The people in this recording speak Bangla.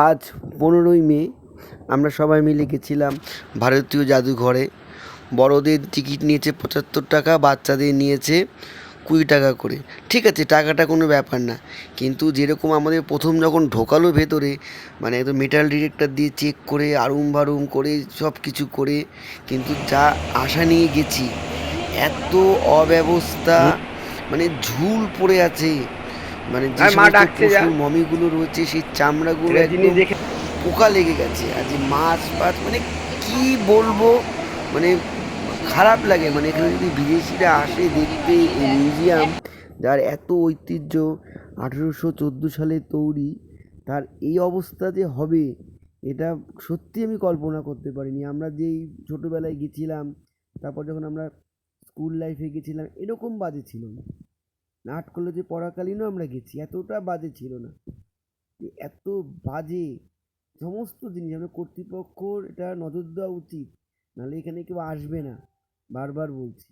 আজ 15ই মে আমরা সবাই মিলে গেছিলাম ভারতীয় জাদুঘরে। বড়দের টিকিট নিয়েছে 75 টাকা, বাচ্চাদের নিয়েছে 20 টাকা করে। ঠিক আছে, টাকাটা কোনো ব্যাপার না, কিন্তু যেরকম আমাদের প্রথম যখন ঢোকালো ভেতরে, মানে একদম মেটাল ডিটেক্টর দিয়ে চেক করে আড়ুম বাড়ুম করে সব কিছু করে, কিন্তু যা আশা নিয়ে গেছি, এত অব্যবস্থা, মানে ঝুল পড়ে আছে, মানে যে সমস্ত পশুর মমিগুলো রয়েছে সেই চামড়াগুলো একদম পোকা লেগে গেছে। আর যে মাছ ফাছ, মানে কি বলবো, মানে খারাপ লাগে। মানে এখানে যদি বিদেশিরা আসে দেখতে এই মিউজিয়াম, যার এত ঐতিহ্য, 1814 সালে তৈরি, তার এই অবস্থা যে হবে এটা সত্যি আমি কল্পনা করতে পারিনি। আমরা যেই ছোটোবেলায় গেছিলাম, তারপর যখন আমরা স্কুল লাইফে গেছিলাম, এরকম বাজে ছিল না। আর্ট কলেজে পড়াকালীনও আমরা গেছি, এতটা বাজে ছিল না। এত বাজে সমস্ত জিনিস, আমরা কর্তৃপক্ষর এটা নজর দেওয়া উচিত, নাহলে এখানে কেউ আসবে না, বারবার বলছি।